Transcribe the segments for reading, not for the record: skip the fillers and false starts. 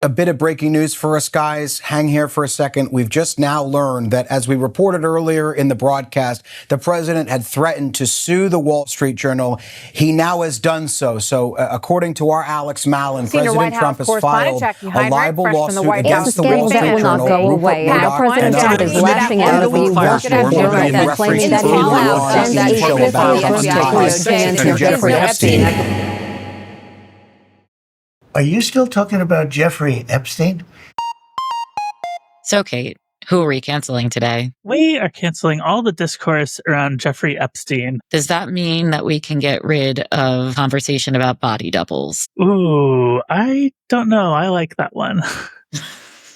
A bit of breaking news for us, guys. Hang here for a second. We've just now learned that, as we reported earlier in the broadcast, the president had threatened to sue the Wall Street Journal. He now has done so. So, according to our Alex Mallon, President Trump has filed a libel lawsuit against the Wall Street will not Journal. go away. Now President Trump is lashing out at the Wall Street Journal, claiming that he will send a clip of DOJ to Jeffrey Epstein. Are you still talking about Jeffrey Epstein? So, Kate, who are we canceling today? We are canceling all the discourse around Jeffrey Epstein. Does that mean that we can get rid of conversation about body doubles? Ooh, I don't know. I like that one.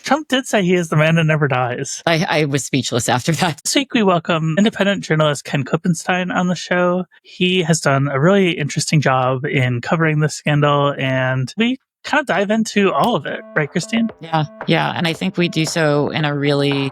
Trump did say he is the man that never dies. I was speechless after that. This week we welcome independent journalist Ken Klippenstein on the show. He has done a really interesting job in covering this scandal, and we kind of dive into all of it, right, Christine? Yeah. And I think we do so in a really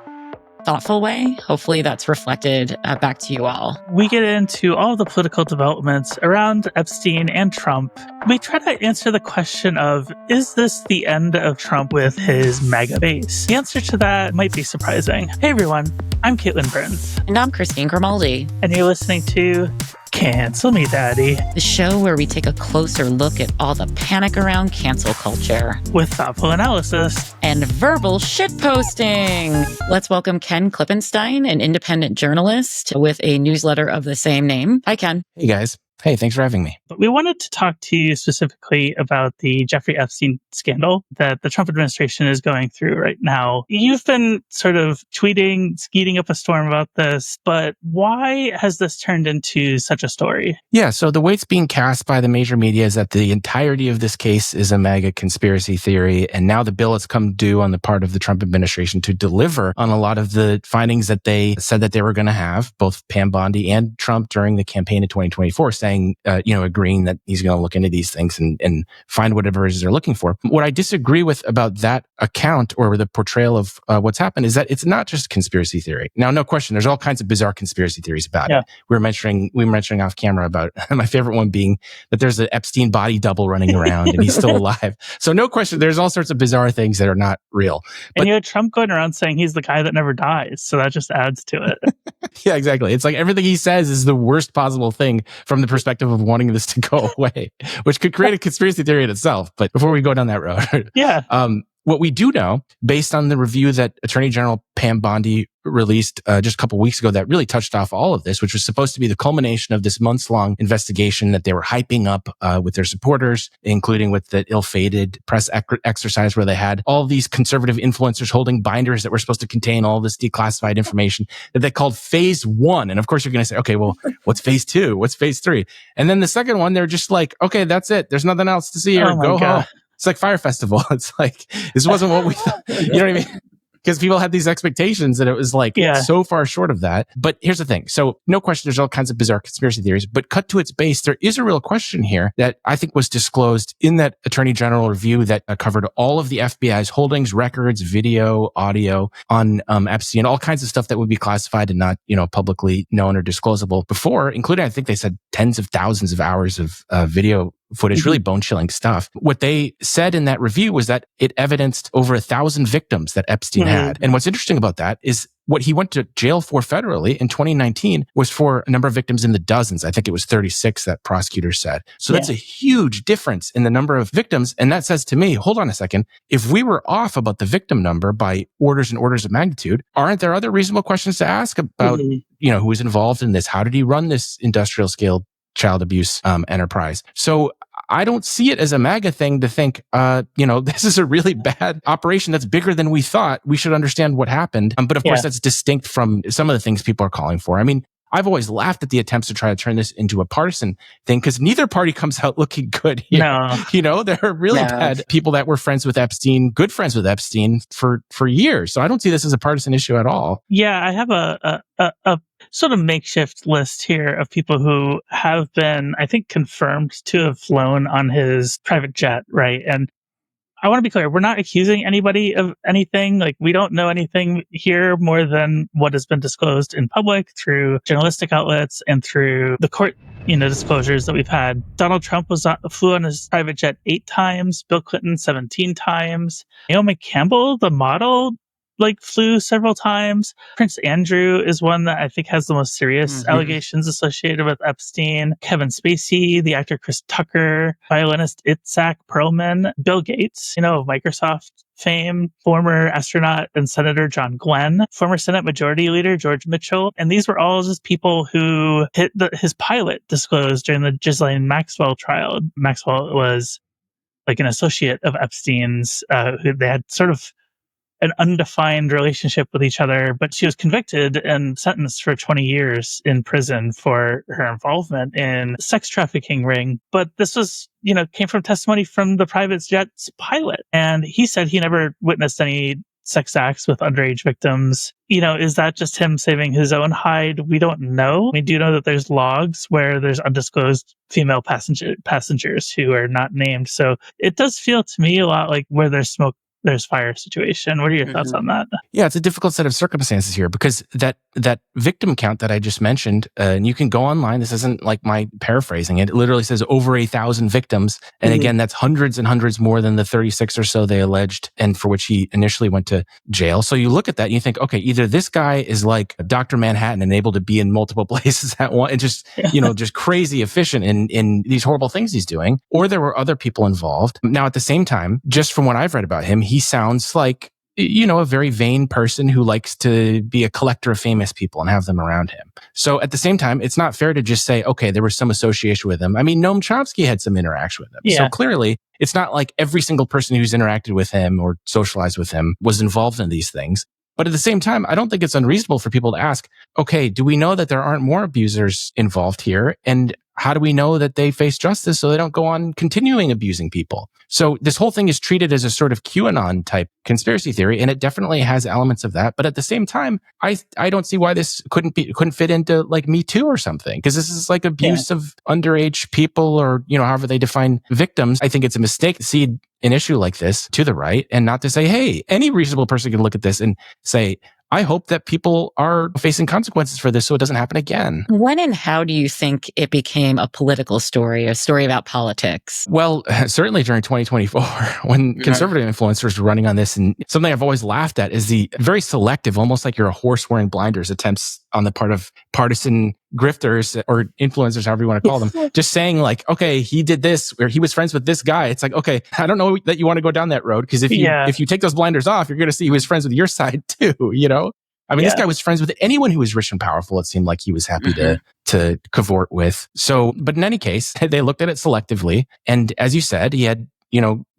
thoughtful way. Hopefully that's reflected back to you all. We get into all the political developments around Epstein and Trump. We try to answer the question of, is this the end of Trump with his MAGA base? The answer to that might be surprising. Hey everyone, I'm Caitlin Burns. And I'm Christine Grimaldi. And you're listening to Cancel Me Daddy, the show where we take a closer look at all the panic around cancel culture with thoughtful analysis and verbal shitposting. Let's welcome Ken Klippenstein, an independent journalist with a newsletter of the same name. Hi, Ken. Hey, guys. Hey, thanks for having me. But we wanted to talk to you specifically about the Jeffrey Epstein scandal that the Trump administration is going through right now. You've been sort of tweeting, skeeting up a storm about this, but why has this turned into such a story? Yeah, so the way it's being cast by the major media is that the entirety of this case is a MAGA conspiracy theory, and now the bill has come due on the part of the Trump administration to deliver on a lot of the findings that they said that they were going to have, both Pam Bondi and Trump during the campaign in 2024, saying, agreeing that he's going to look into these things and find whatever it is they're looking for. What I disagree with about that account or the portrayal of what's happened is that it's not just conspiracy theory. Now, no question, there's all kinds of bizarre conspiracy theories about it. We were mentioning off camera about my favorite one being that there's an Epstein body double running around and he's still alive. So no question, there's all sorts of bizarre things that are not real. But, and you had Trump going around saying he's the guy that never dies. So that just adds to it. Yeah, exactly. It's like everything he says is the worst possible thing from the perspective of wanting this to go away, which could create a conspiracy theory in itself. But before we go down that road, what we do know, based on the review that Attorney General Pam Bondi released just a couple weeks ago that really touched off all of this, which was supposed to be the culmination of this months-long investigation that they were hyping up with their supporters, including with the ill-fated press exercise where they had all these conservative influencers holding binders that were supposed to contain all this declassified information that they called phase 1. And of course, you're going to say, okay, well, what's phase 2? What's phase 3? And then the second one, they're just like, okay, that's it. There's nothing else to see here. Go home. It's like Fire Festival. It's like, this wasn't what we thought. You know what I mean? Because people had these expectations that it was like so far short of that. But here's the thing. So no question, there's all kinds of bizarre conspiracy theories, but cut to its base, there is a real question here that I think was disclosed in that Attorney General review that covered all of the FBI's holdings, records, video, audio on Epstein, all kinds of stuff that would be classified and not, publicly known or disclosable before, including, I think they said tens of thousands of hours of video footage, really bone-chilling stuff. What they said in that review was that it evidenced over 1,000 victims that Epstein had. And what's interesting about that is what he went to jail for federally in 2019 was for a number of victims in the dozens. I think it was 36 that prosecutors said. So that's a huge difference in the number of victims. And that says to me, hold on a second, if we were off about the victim number by orders and orders of magnitude, aren't there other reasonable questions to ask about, who was involved in this? How did he run this industrial scale child abuse enterprise? So I don't see it as a MAGA thing to think, this is a really bad operation that's bigger than we thought. We should understand what happened. But of course, that's distinct from some of the things people are calling for. I mean, I've always laughed at the attempts to try to turn this into a partisan thing because neither party comes out looking good here. No. There are really bad people that were friends with Epstein, good friends with Epstein for years. So I don't see this as a partisan issue at all. Yeah, I have a sort of makeshift list here of people who have been, I think, confirmed to have flown on his private jet, right? And I want to be clear. We're not accusing anybody of anything. Like, we don't know anything here more than what has been disclosed in public through journalistic outlets and through the court, disclosures that we've had. Donald Trump flew on his private jet 8 times. Bill Clinton 17 times. Naomi Campbell, the model, flew several times. Prince Andrew is one that I think has the most serious allegations associated with Epstein. Kevin Spacey, the actor Chris Tucker, violinist Itzhak Perlman, Bill Gates, of Microsoft fame, former astronaut and Senator John Glenn, former Senate Majority Leader George Mitchell. And these were all just people who his pilot disclosed during the Ghislaine Maxwell trial. Maxwell was an associate of Epstein's, who they had sort of an undefined relationship with each other, but she was convicted and sentenced for 20 years in prison for her involvement in sex trafficking ring. But this was, came from testimony from the private jet's pilot. And he said he never witnessed any sex acts with underage victims. Is that just him saving his own hide? We don't know. We do know that there's logs where there's undisclosed female passengers who are not named. So it does feel to me a lot like where there's smoke, there's fire situation. What are your thoughts on that? Yeah, it's a difficult set of circumstances here because that victim count that I just mentioned, and you can go online, this isn't like my paraphrasing it literally says over 1,000 victims. And again, that's hundreds and hundreds more than the 36 or so they alleged and for which he initially went to jail. So you look at that and you think, okay, either this guy is like Dr. Manhattan and able to be in multiple places at once and just, just crazy efficient in these horrible things he's doing, or there were other people involved. Now, at the same time, just from what I've read about him, he sounds like, a very vain person who likes to be a collector of famous people and have them around him. So at the same time, it's not fair to just say, okay, there was some association with him. I mean, Noam Chomsky had some interaction with him. Yeah. So clearly, it's not like every single person who's interacted with him or socialized with him was involved in these things. But at the same time, I don't think it's unreasonable for people to ask, okay, do we know that there aren't more abusers involved here? And how do we know that they face justice so they don't go on continuing abusing people? So this whole thing is treated as a sort of QAnon type conspiracy theory, and it definitely has elements of that. But at the same time, I don't see why this couldn't fit into like Me Too or something, because this is like abuse of underage people or, however they define victims. I think it's a mistake to see an issue like this to the right and not to say, hey, any reasonable person can look at this and say, I hope that people are facing consequences for this so it doesn't happen again. When and how do you think it became a political story, a story about politics? Well, certainly during 2024, when conservative influencers were running on this, and something I've always laughed at is the very selective, almost like you're a horse wearing blinders attempts on the part of partisan grifters or influencers, however you want to call them, just saying like, okay, he did this or he was friends with this guy. It's like, okay, I don't know that you want to go down that road, because if you take those blinders off, you're going to see he was friends with your side too, I mean, this guy was friends with anyone who was rich and powerful. It seemed like he was happy to cavort with. So, but in any case, they looked at it selectively. And as you said, he had,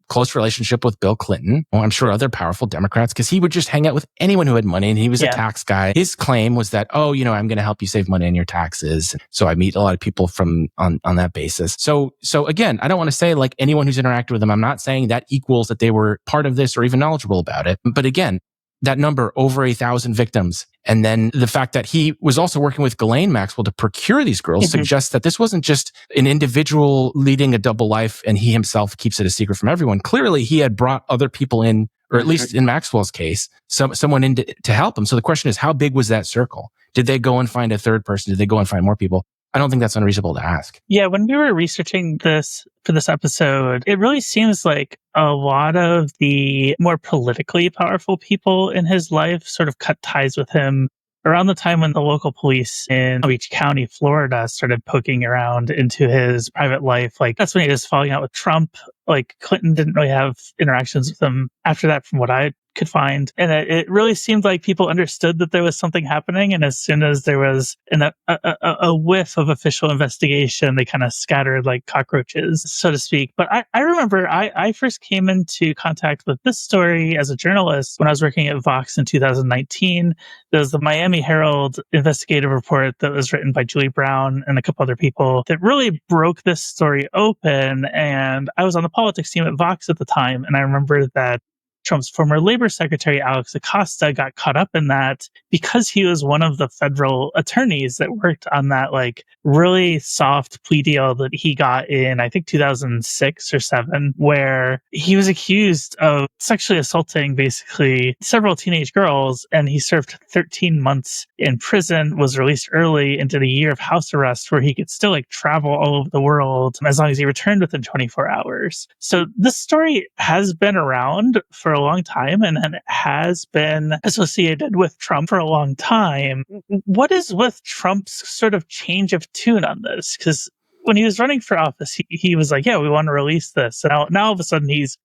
close relationship with Bill Clinton. Well, I'm sure other powerful Democrats, because he would just hang out with anyone who had money, and he was a tax guy. His claim was that, I'm going to help you save money on your taxes. So I meet a lot of people on that basis. So again, I don't want to say like anyone who's interacted with him, I'm not saying that equals that they were part of this or even knowledgeable about it. But again, that number, over 1,000 victims. And then the fact that he was also working with Ghislaine Maxwell to procure these girls suggests that this wasn't just an individual leading a double life and he himself keeps it a secret from everyone. Clearly, he had brought other people in, or at least in Maxwell's case, someone in to help him. So the question is, how big was that circle? Did they go and find a third person? Did they go and find more people? I don't think that's unreasonable to ask. Yeah, when we were researching this for this episode, it really seems like a lot of the more politically powerful people in his life sort of cut ties with him around the time when the local police in Beach County, Florida, started poking around into his private life. Like, that's when he was falling out with Trump. Like, Clinton didn't really have interactions with him after that, from what I could find. And it really seemed like people understood that there was something happening. And as soon as there was a whiff of official investigation, they kind of scattered like cockroaches, so to speak. But I remember I first came into contact with this story as a journalist when I was working at Vox in 2019. There was the Miami Herald investigative report that was written by Julie Brown and a couple other people that really broke this story open. And I was on the politics team at Vox at the time. And I remember that Trump's former labor secretary, Alex Acosta, got caught up in that because he was one of the federal attorneys that worked on that like really soft plea deal that he got in, I think 2006 or 7, where he was accused of sexually assaulting basically several teenage girls. And he served 13 months in prison, was released early, and did a year of house arrest where he could still like travel all over the world as long as he returned within 24 hours. So this story has been around for a long time and has been associated with Trump for a long time. What is with Trump's sort of change of tune on this? Because when he was running for office, he was like, yeah, we want to release this. And now all of a sudden he's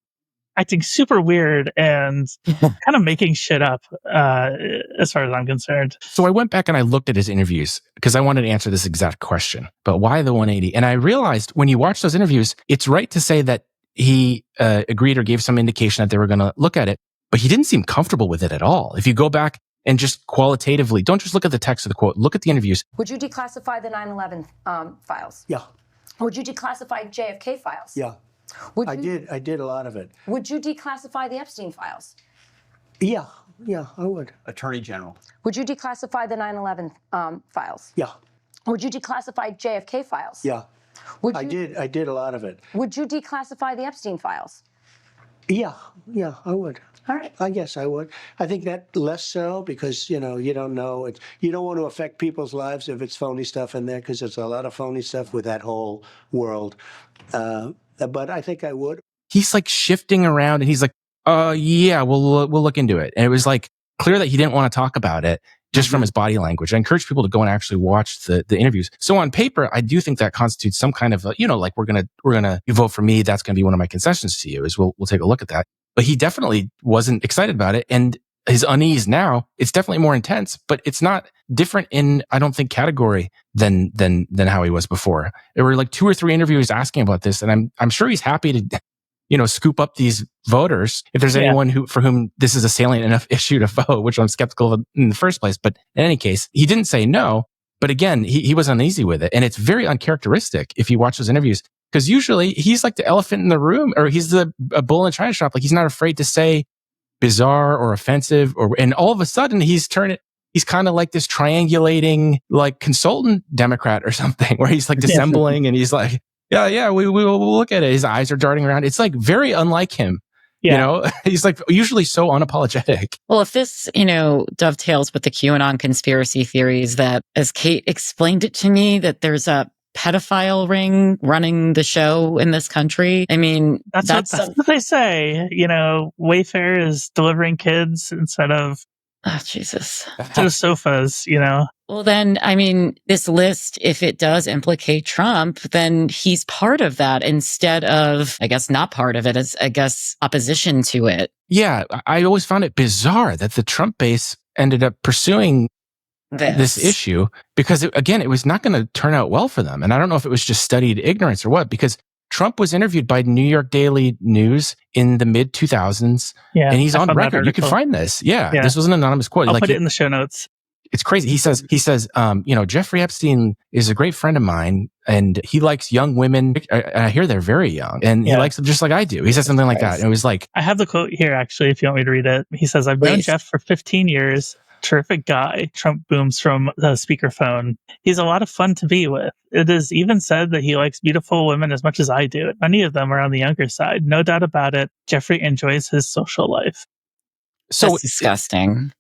acting super weird and kind of making shit up, as far as I'm concerned. So I went back and I looked at his interviews because I wanted to answer this exact question. But why the 180? And I realized when you watch those interviews, it's right to say that he agreed or gave some indication that they were going to look at it, but he didn't seem comfortable with it at all. If you go back and just qualitatively, don't just look at the text of the quote, look at the interviews. Would you declassify the 9/11 files? Yeah. Would you declassify JFK files? Yeah. I did a lot of it. Would you declassify the Epstein files? Yeah, I would. Attorney General. Would you declassify the 9/11 files? Yeah. Would you declassify JFK files? Yeah. Would I you, did a lot of it. Would you declassify the Epstein files? Yeah, I would. All right. I guess I would. I think that less so because, you don't know. You don't want to affect people's lives if it's phony stuff in there because there's a lot of phony stuff with that whole world. But I think I would. He's like shifting around and he's like, yeah, we'll look into it. And it was like clear that he didn't want to talk about it just from his body language. I encourage people to go and actually watch the interviews. So on paper, I do think that constitutes some kind of, like we're going to, you vote for me. That's going to be one of my concessions to you is we'll take a look at that. But he definitely wasn't excited about it. And his unease now, it's definitely more intense, but it's not different in, I don't think, category than how he was before. There were like 2 or 3 interviews asking about this. And I'm sure he's happy to, scoop up these voters if there's anyone for whom this is a salient enough issue to vote, which I'm skeptical of in the first place. But in any case, he didn't say no. But again, he was uneasy with it. And it's very uncharacteristic if you watch those interviews, because usually he's like the elephant in the room, or he's a bull in a china shop. Like he's not afraid to say bizarre or offensive, and all of a sudden he's kind of like this triangulating like consultant Democrat or something where he's like dissembling and he's like, yeah, we'll look at it. His eyes are darting around. It's like very unlike him. Yeah. He's like usually so unapologetic. Well, if this, dovetails with the QAnon conspiracy theories that, as Kate explained it to me, that there's a pedophile ring running the show in this country. I mean, that's what they say. Wayfair is delivering kids instead of Jesus to the sofas. Well, then, I mean, this list, if it does implicate Trump, then he's part of that instead of, I guess, not part of it, as I guess opposition to it. Yeah, I always found it bizarre that the Trump base ended up pursuing this issue because, it was not going to turn out well for them. And I don't know if it was just studied ignorance or what, because Trump was interviewed by New York Daily News in the mid 2000s. Yeah, and he's on record. You can find this. Yeah, this was an anonymous quote. I'll put it in the show notes. It's crazy. He says, Jeffrey Epstein is a great friend of mine and he likes young women. I hear they're very young and he likes them just like I do. He says something like that. And it was like, I have the quote here, actually, if you want me to read it. He says, I've known Jeff for 15 years. Terrific guy. Trump booms from the speakerphone. He's a lot of fun to be with. It is even said that he likes beautiful women as much as I do. Many of them are on the younger side. No doubt about it. Jeffrey enjoys his social life. So that's disgusting.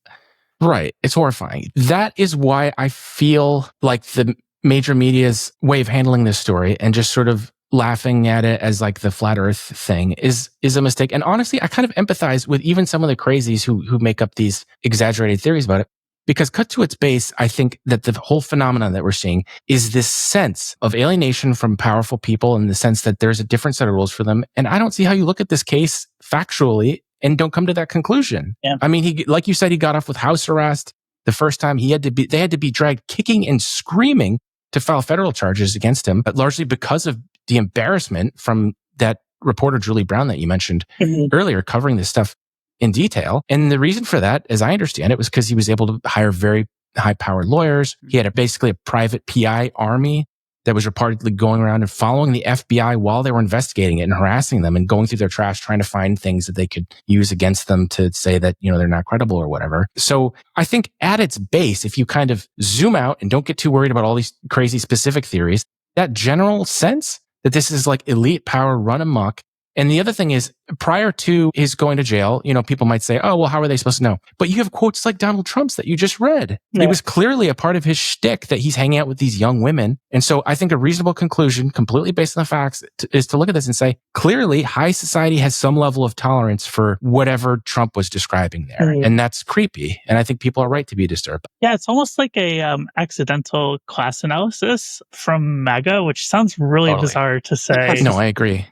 Right. It's horrifying. That is why I feel like the major media's way of handling this story and just sort of laughing at it as like the flat earth thing is a mistake. And honestly, I kind of empathize with even some of the crazies who make up these exaggerated theories about it. Because cut to its base, I think that the whole phenomenon that we're seeing is this sense of alienation from powerful people in the sense that there's a different set of rules for them. And I don't see how you look at this case factually and don't come to that conclusion. Yeah. I mean, he, like you said, he got off with house arrest the first time. They had to be dragged kicking and screaming to file federal charges against him, but largely because of the embarrassment from that reporter, Julie Brown, that you mentioned earlier, covering this stuff in detail. And the reason for that, as I understand it, was because he was able to hire very high-powered lawyers. He had basically a private PI army that was reportedly going around and following the FBI while they were investigating it and harassing them and going through their trash, trying to find things that they could use against them to say that, they're not credible or whatever. So I think at its base, if you kind of zoom out and don't get too worried about all these crazy specific theories, that general sense that this is like elite power run amok. And the other thing is, prior to his going to jail, people might say, oh, well, how are they supposed to know? But you have quotes like Donald Trump's that you just read. Yeah. It was clearly a part of his shtick that he's hanging out with these young women. And so I think a reasonable conclusion, completely based on the facts, is to look at this and say, clearly, high society has some level of tolerance for whatever Trump was describing there. Mm-hmm. And that's creepy. And I think people are right to be disturbed. Yeah, it's almost like a accidental class analysis from MAGA, which sounds really bizarre to say. No, I agree.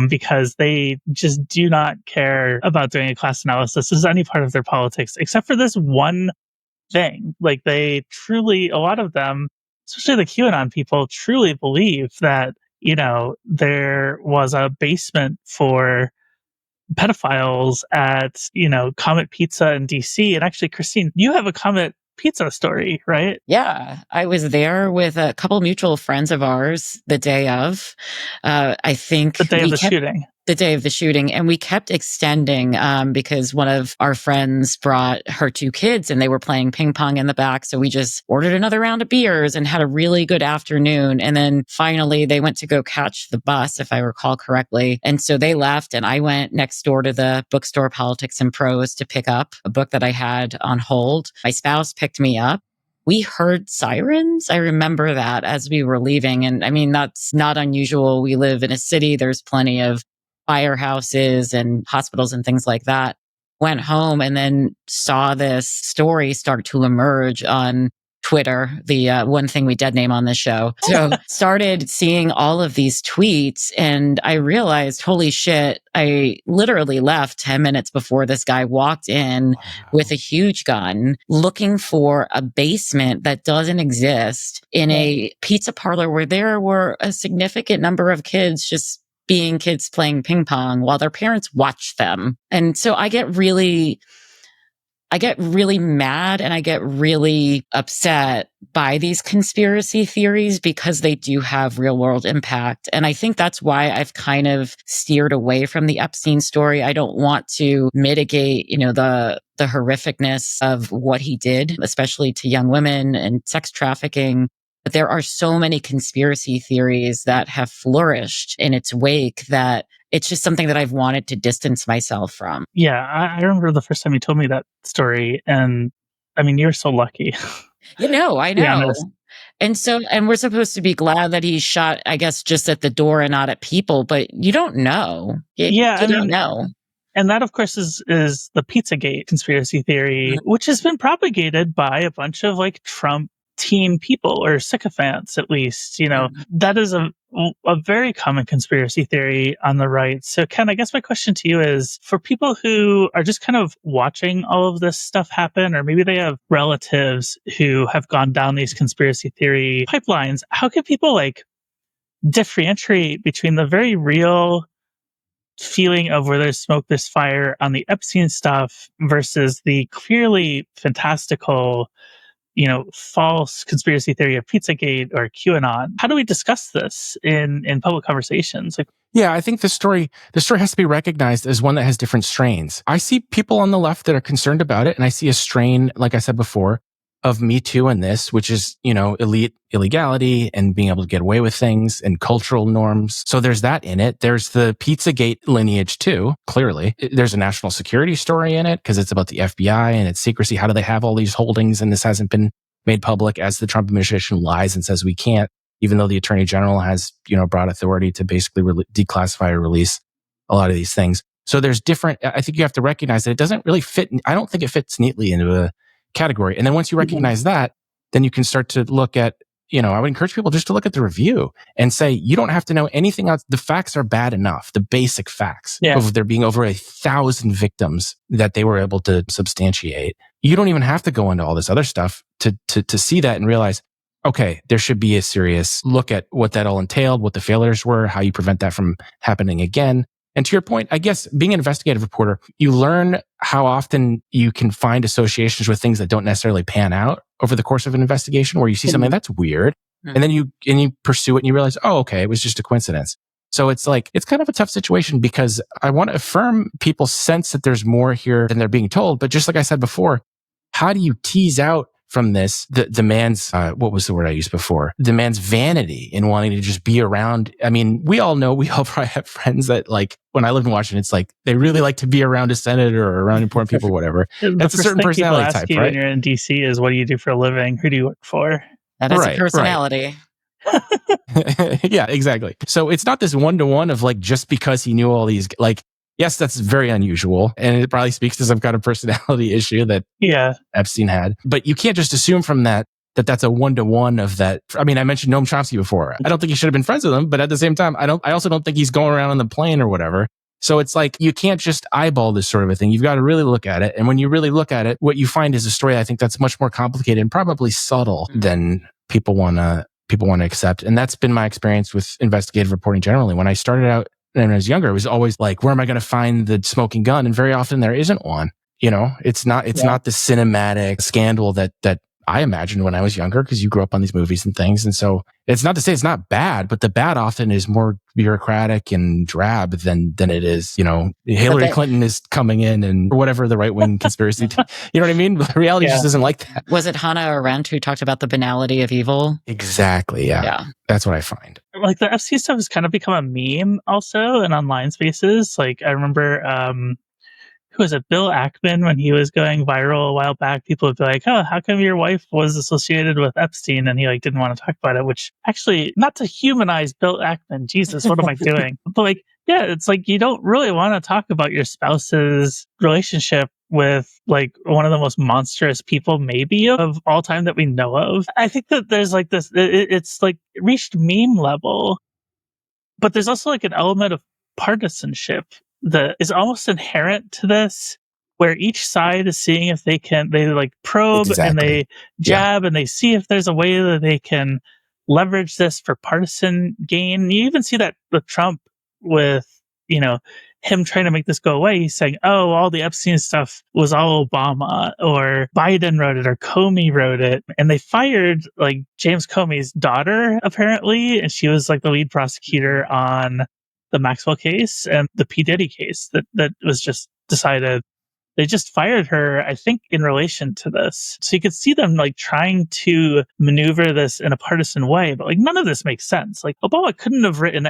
Because they just do not care about doing a class analysis as any part of their politics, except for this one thing. Like they truly, a lot of them, especially the QAnon people, truly believe that, there was a basement for pedophiles at, Comet Pizza in DC. And actually, Christine, you have a Comet Pizza story, right? Yeah, I was there with a couple mutual friends of ours the day of, I think the day of the shooting. The day of the shooting. And we kept extending because one of our friends brought her 2 kids and they were playing ping pong in the back. So we just ordered another round of beers and had a really good afternoon. And then finally they went to go catch the bus, if I recall correctly. And so they left and I went next door to the bookstore Politics and Prose to pick up a book that I had on hold. My spouse picked me up. We heard sirens. I remember that as we were leaving. And I mean, that's not unusual. We live in a city. There's plenty of firehouses and hospitals and things like that. Went home and then saw this story start to emerge on Twitter, the one thing we dead name on this show. So started seeing all of these tweets and I realized, holy shit, I literally left 10 minutes before this guy walked in with a huge gun looking for a basement that doesn't exist in a pizza parlor where there were a significant number of kids just being kids playing ping pong while their parents watch them. And so I get really mad and I get really upset by these conspiracy theories because they do have real world impact. And I think that's why I've kind of steered away from the Epstein story. I don't want to mitigate, the horrificness of what he did, especially to young women and sex trafficking. But there are so many conspiracy theories that have flourished in its wake that it's just something that I've wanted to distance myself from. Yeah, I remember the first time you told me that story. And I mean, you're so lucky. I know. And we're supposed to be glad that he shot, I guess, just at the door and not at people, but you don't know. You don't know. And that, of course, is the Pizzagate conspiracy theory, which has been propagated by a bunch of Trump team people or sycophants, at least. That is a very common conspiracy theory on the right. So Ken, I guess my question to you is, for people who are just kind of watching all of this stuff happen, or maybe they have relatives who have gone down these conspiracy theory pipelines, how can people differentiate between the very real feeling of where there's smoke, there's fire on the Epstein stuff versus the clearly fantastical false conspiracy theory of Pizzagate or QAnon? How do we discuss this in public conversations? Yeah, I think the story has to be recognized as one that has different strains. I see people on the left that are concerned about it, and I see a strain, like I said before, of Me Too in this, which is, elite illegality and being able to get away with things and cultural norms. So there's that in it. There's the Pizzagate lineage too, clearly. There's a national security story in it because it's about the FBI and its secrecy. How do they have all these holdings and this hasn't been made public, as the Trump administration lies and says we can't, even though the Attorney General has, broad authority to basically declassify or release a lot of these things. So there's different, I think you have to recognize that it doesn't really fit. I don't think it fits neatly into a category. And then once you recognize that, then you can start to look at, I would encourage people just to look at the review and say, you don't have to know anything else. The facts are bad enough. The basic facts of there being over 1,000 victims that they were able to substantiate. You don't even have to go into all this other stuff to see that and realize, okay, there should be a serious look at what that all entailed, what the failures were, how you prevent that from happening again. And to your point, I guess being an investigative reporter, you learn how often you can find associations with things that don't necessarily pan out over the course of an investigation, where you see something that's weird. And then you pursue it and you realize, oh, okay, it was just a coincidence. So it's like, it's kind of a tough situation because I want to affirm people's sense that there's more here than they're being told. But just like I said before, how do you tease out from this the man's, what was the word I used before? The man's vanity in wanting to just be around. I mean, we all probably have friends that, like, when I lived in Washington, it's like they really like to be around a senator or around important people or whatever. That's a certain personality type, right? When you're in DC is, what do you do for a living? Who do you work for? That is a personality. Right. Yeah, exactly. So it's not this one-to-one of like, just because he knew all these, like, yes, that's very unusual. And it probably speaks to some kind of personality issue that Epstein had. But you can't just assume from that that's a one-to-one of that. I mean, I mentioned Noam Chomsky before. I don't think he should have been friends with him, but at the same time, I also don't think he's going around on the plane or whatever. So it's like, you can't just eyeball this sort of a thing. You've got to really look at it. And when you really look at it, what you find is a story, I think, that's much more complicated and probably subtle than people want to accept. And that's been my experience with investigative reporting generally. When I started out and when I was younger, it was always like, where am I going to find the smoking gun? And very often there isn't one. You know, it's not the cinematic scandal that I imagined when I was younger, because you grew up on these movies and things. And so it's not to say it's not bad, but the bad often is more bureaucratic and drab than it is, you know, Hillary Clinton is coming in and whatever the right wing conspiracy, you know what I mean? The reality just isn't like that. Was it Hannah Arendt who talked about the banality of evil? Exactly. Yeah. That's what I find. Like, the FC stuff has kind of become a meme also in online spaces. Like, I remember, who was it? Bill Ackman, when he was going viral a while back, people would be like, oh, how come your wife was associated with Epstein? And he like didn't want to talk about it, which actually, not to humanize Bill Ackman, Jesus, what am I doing? But like, yeah, it's like, you don't really want to talk about your spouse's relationship with like one of the most monstrous people maybe of all time that we know of. I think that there's like this, it's like reached meme level, but there's also like an element of partisanship that is almost inherent to this, where each side is seeing if they like probe and they jab and they see if there's a way that they can leverage this for partisan gain. You even see that with Trump, with, you know, him trying to make this go away. He's saying, oh, all the Epstein stuff was all Obama, or Biden wrote it, or Comey wrote it. And they fired like James Comey's daughter, apparently. And she was like the lead prosecutor on the Maxwell case and the P. Diddy case that was just decided. They just fired her, I think, in relation to this. So you could see them like trying to maneuver this in a partisan way, but like none of this makes sense. Like, Obama couldn't have written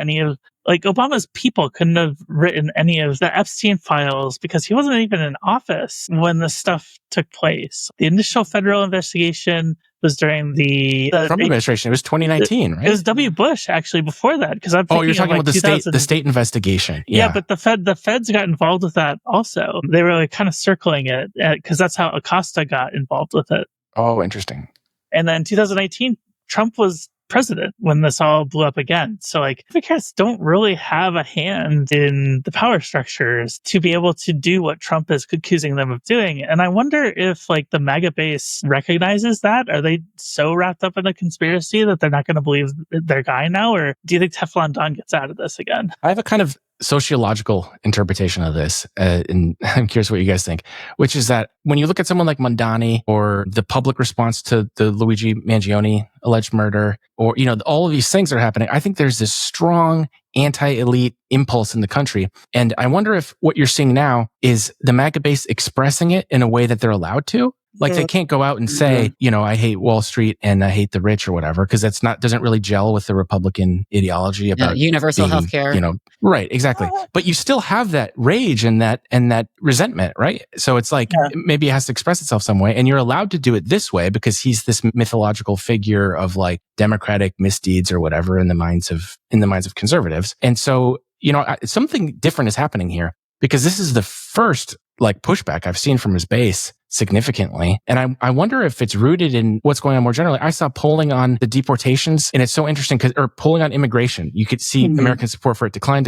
Obama's people couldn't have written any of the Epstein files, because he wasn't even in office when this stuff took place. The initial federal investigation was during the Trump administration. It was 2019, right? It was W. Bush, actually, before that. Because you're talking about the state investigation. Yeah, but the feds got involved with that also. They were like kind of circling it, because that's how Acosta got involved with it. Oh, interesting. And then 2018, Trump was president when this all blew up again. So like, Democrats don't really have a hand in the power structures to be able to do what Trump is accusing them of doing. And I wonder if like the MAGA base recognizes that. Are they so wrapped up in the conspiracy that they're not going to believe their guy now? Or do you think Teflon Don gets out of this again? I have a kind of sociological interpretation of this, and I'm curious what you guys think, which is that when you look at someone like Mondani, or the public response to the Luigi Mangione alleged murder, or, you know, all of these things that are happening, I think there's this strong anti-elite impulse in the country. And I wonder if what you're seeing now is the MAGA base expressing it in a way that they're allowed to. Like, they can't go out and say, you know, I hate Wall Street and I hate the rich or whatever, because doesn't really gel with the Republican ideology about universal healthcare. You know, right, exactly. But you still have that rage and that resentment, right? So it's like, maybe it has to express itself some way, and you're allowed to do it this way because he's this mythological figure of like democratic misdeeds or whatever in the minds of conservatives. And so, you know, something different is happening here, because this is the first like pushback I've seen from his base significantly. And I wonder if it's rooted in what's going on more generally. I saw polling on the deportations, and it's so interesting or polling on immigration. You could see American support for it decline,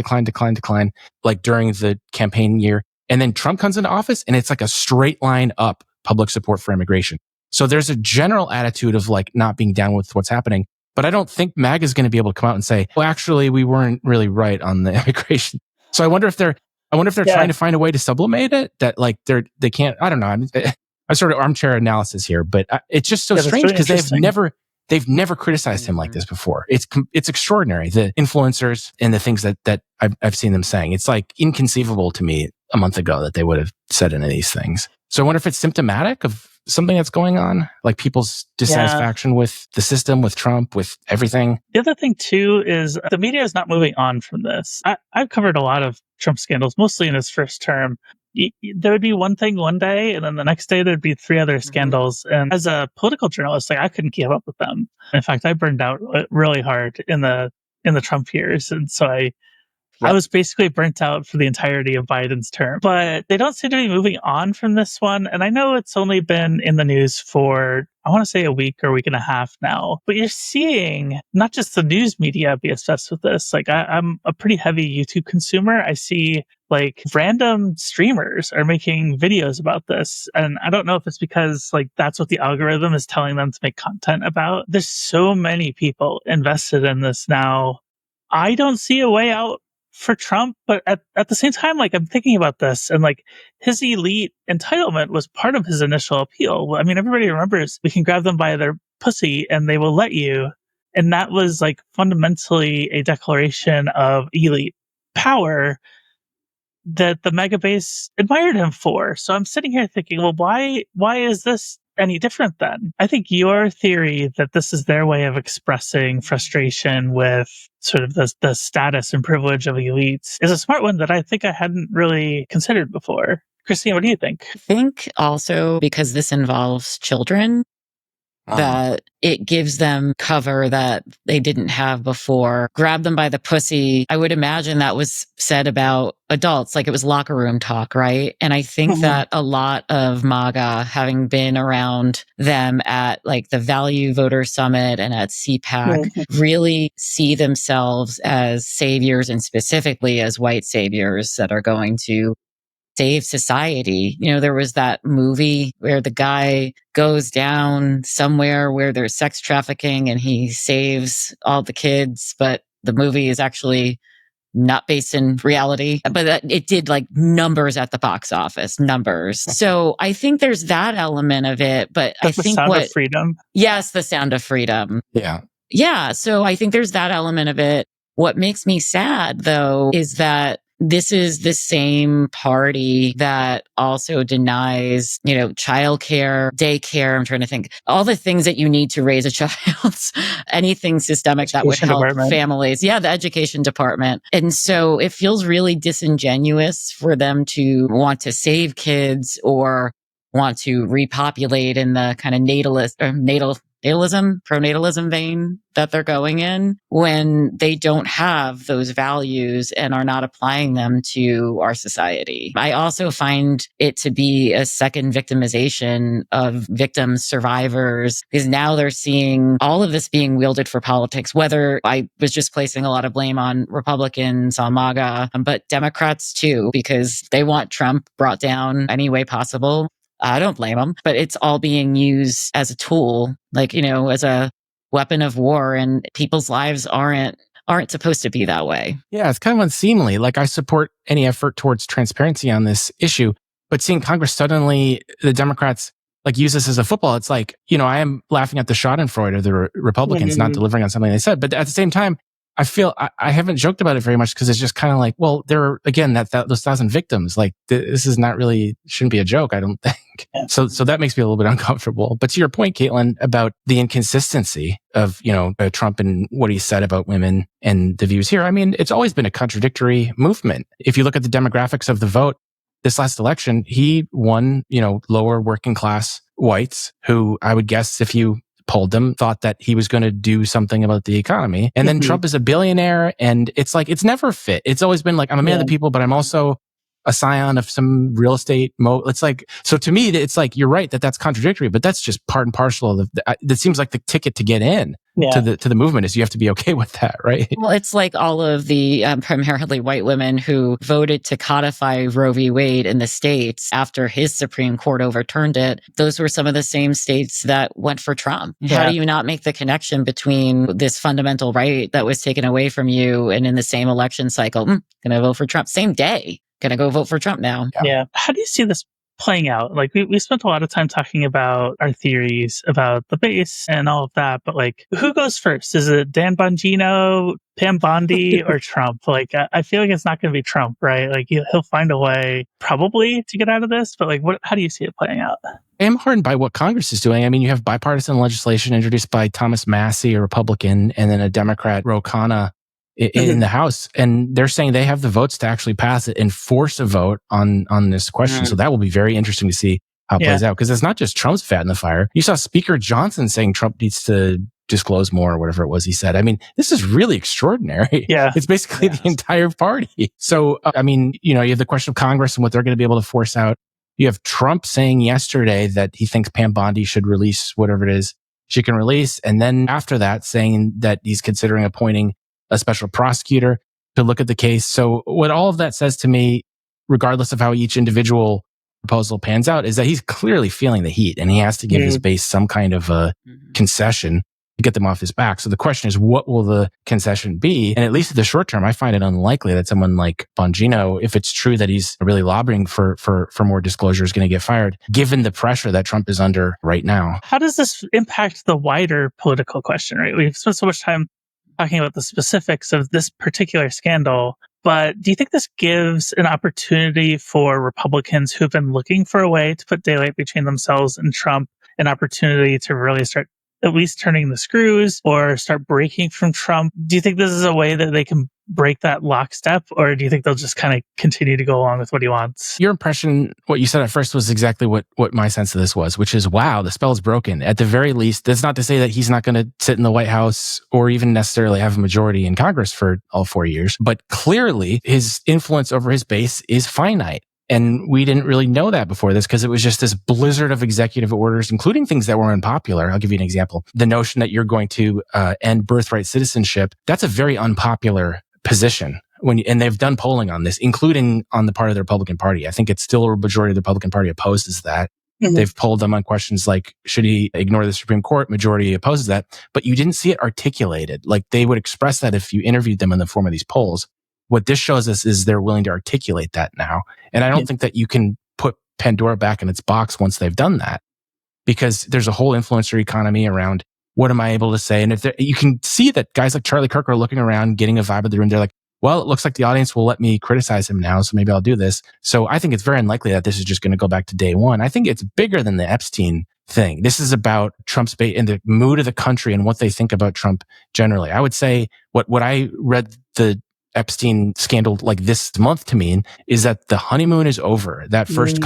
like during the campaign year. And then Trump comes into office and it's like a straight line up public support for immigration. So there's a general attitude of like not being down with what's happening. But I don't think MAGA is going to be able to come out and say, well, actually, we weren't really right on the immigration. So I wonder if they're trying to find a way to sublimate it, that like they can't. I don't know. I'm sort of armchair analysis here, but it's just so strange, because they've they've never criticized him like this before. It's extraordinary. The influencers and the things that I've seen them saying. It's like inconceivable to me a month ago that they would have said any of these things. So I wonder if it's symptomatic of something that's going on, like people's dissatisfaction with the system, with Trump, with everything. The other thing too is the media is not moving on from this. I've covered a lot of Trump scandals, mostly in his first term. There would be one thing one day, and then the next day there'd be 3 other scandals. And as a political journalist, like I couldn't keep up with them. In fact, I burned out really hard in the Trump years, and so I was basically burnt out for the entirety of Biden's term. But they don't seem to be moving on from this one. And I know it's only been in the news for, I want to say, a week or a week and a half now. But you're seeing not just the news media be obsessed with this. Like I'm a pretty heavy YouTube consumer. I see like random streamers are making videos about this. And I don't know if it's because like that's what the algorithm is telling them to make content about. There's so many people invested in this now. I don't see a way out for Trump, but at the same time, like I'm thinking about this and like his elite entitlement was part of his initial appeal. I mean, everybody remembers we can grab them by their pussy and they will let you. And that was like fundamentally a declaration of elite power that the MAGA base admired him for. So I'm sitting here thinking, well, why is this any different then? I think your theory that this is their way of expressing frustration with sort of the status and privilege of elites is a smart one that I think I hadn't really considered before. Christine, what do you think? I think also because this involves children, that it gives them cover that they didn't have before. Grab them by the pussy. I would imagine that was said about adults, like it was locker room talk, right? And I think that a lot of MAGA, having been around them at like the Value Voter Summit and at CPAC, really see themselves as saviors, and specifically as white saviors that are going to save society. You know, there was that movie where the guy goes down somewhere where there's sex trafficking and he saves all the kids, but the movie is actually not based in reality, but it did like numbers at the box office, numbers. So I think there's that element of it, but I think Sound of Freedom. Yes, The Sound of Freedom. Yeah. Yeah. So I think there's that element of it. What makes me sad though is that this is the same party that also denies, you know, childcare, daycare. I'm trying to think all the things that you need to raise a child, anything systemic that would help families. Yeah, the education department. And so it feels really disingenuous for them to want to save kids or want to repopulate in the kind of pronatalism vein that they're going in when they don't have those values and are not applying them to our society. I also find it to be a second victimization of victims, survivors, because now they're seeing all of this being wielded for politics, whether I was just placing a lot of blame on Republicans, on MAGA, but Democrats too, because they want Trump brought down any way possible. I don't blame them, but it's all being used as a tool, like, you know, as a weapon of war, and people's lives aren't supposed to be that way. Yeah, it's kind of unseemly. Like I support any effort towards transparency on this issue, but seeing Congress suddenly, the Democrats like use this as a football, it's like, you know, I am laughing at the Schadenfreude of the Republicans not delivering on something they said, but at the same time, I feel I haven't joked about it very much because it's just kind of like, well, there are, again, those 1,000 victims. Like this is not really, shouldn't be a joke, I don't think. So that makes me a little bit uncomfortable. But to your point, Caitlin, about the inconsistency of, you know, Trump and what he said about women and the views here. I mean, it's always been a contradictory movement. If you look at the demographics of the vote, this last election, he won, you know, lower working class whites who I would guess if you polled them, thought that he was going to do something about the economy. And then Trump is a billionaire, and it's like, it's never fit. It's always been like, I'm a man of the people, but I'm also a scion of some real estate. It's like, so to me, it's like, you're right that's contradictory, but that's just part and parcel of that seems like the ticket to get in to the movement is you have to be okay with that, right? Well, it's like all of the primarily white women who voted to codify Roe v. Wade in the States after his Supreme Court overturned it. Those were some of the same states that went for Trump. Yeah. How do you not make the connection between this fundamental right that was taken away from you and in the same election cycle, gonna vote for Trump, same day? Gonna go vote for Trump now. Yeah. How do you see this playing out? Like we spent a lot of time talking about our theories about the base and all of that, but like who goes first? Is it Dan Bongino, Pam Bondi, or Trump? Like I feel like it's not going to be Trump, right? Like he'll find a way probably to get out of this, but like how do you see it playing out? I'm heartened by what Congress is doing. I mean, you have bipartisan legislation introduced by Thomas Massey, a Republican, and then a Democrat, Ro Khanna, in the House, and they're saying they have the votes to actually pass it and force a vote on this question. So that will be very interesting to see how it plays out, because it's not just Trump's fat in the fire. You saw Speaker Johnson saying Trump needs to disclose more, or whatever it was he said. I mean, this is really extraordinary. Yeah. It's basically the entire party. So, I mean, you have the question of Congress and what they're going to be able to force out. You have Trump saying yesterday that he thinks Pam Bondi should release whatever it is she can release. And then after that, saying that he's considering appointing a special prosecutor to look at the case. So what all of that says to me, regardless of how each individual proposal pans out, is that he's clearly feeling the heat, and he has to give his base some kind of a concession to get them off his back. So the question is, what will the concession be? And at least in the short term, I find it unlikely that someone like Bongino, if it's true that he's really lobbying for more disclosure, is going to get fired, given the pressure that Trump is under right now. How does this impact the wider political question, right? We've spent so much time talking about the specifics of this particular scandal, but do you think this gives an opportunity for Republicans who've been looking for a way to put daylight between themselves and Trump an opportunity to really start at least turning the screws or start breaking from Trump? Do you think this is a way that they can break that lockstep, or do you think they'll just kind of continue to go along with what he wants? Your impression, what you said at first, was exactly what my sense of this was, which is, wow, the spell is broken. At the very least, that's not to say that he's not going to sit in the White House or even necessarily have a majority in Congress for all 4 years, but clearly his influence over his base is finite. And we didn't really know that before this, because it was just this blizzard of executive orders, including things that were unpopular. I'll give you an example. The notion that you're going to end birthright citizenship, that's a very unpopular position. And they've done polling on this, including on the part of the Republican Party. I think it's still a majority of the Republican Party opposes that. They've polled them on questions like, should he ignore the Supreme Court? Majority opposes that. But you didn't see it articulated. Like, they would express that if you interviewed them in the form of these polls. What this shows us is they're willing to articulate that now. And I don't think that you can put Pandora back in its box once they've done that, because there's a whole influencer economy around what am I able to say? And if you can see that guys like Charlie Kirk are looking around, getting a vibe of the room. They're like, well, it looks like the audience will let me criticize him now, so maybe I'll do this. So I think it's very unlikely that this is just going to go back to day one. I think it's bigger than the Epstein thing. This is about Trump's base and the mood of the country and what they think about Trump generally. I would say what I read the Epstein scandal like this month to mean is that the honeymoon is over. That first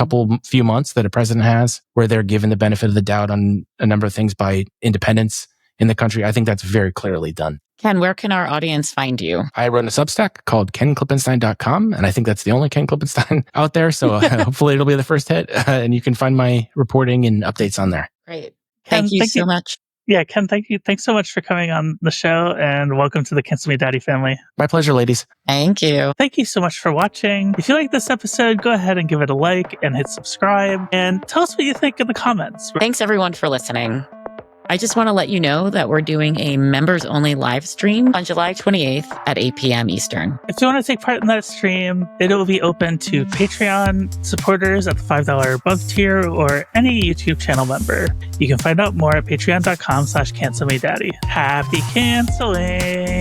few months that a president has, where they're given the benefit of the doubt on a number of things by independents in the country, I think that's very clearly done. Ken, where can our audience find you? I run a Substack called KenKlippenstein.com, and I think that's the only Ken Klippenstein out there. So hopefully it'll be the first hit, and you can find my reporting and updates on there. Great. Thank you so much. Yeah, Ken, thank you. Thanks so much for coming on the show, and welcome to the Cancel Me Daddy family. My pleasure, ladies. Thank you. Thank you so much for watching. If you like this episode, go ahead and give it a like and hit subscribe, and tell us what you think in the comments. Thanks everyone for listening. I just want to let you know that we're doing a members-only live stream on July 28th at 8 p.m. Eastern. If you want to take part in that stream, it will be open to Patreon supporters at the $5 or above tier, or any YouTube channel member. You can find out more at patreon.com/cancelmedaddy. Happy canceling!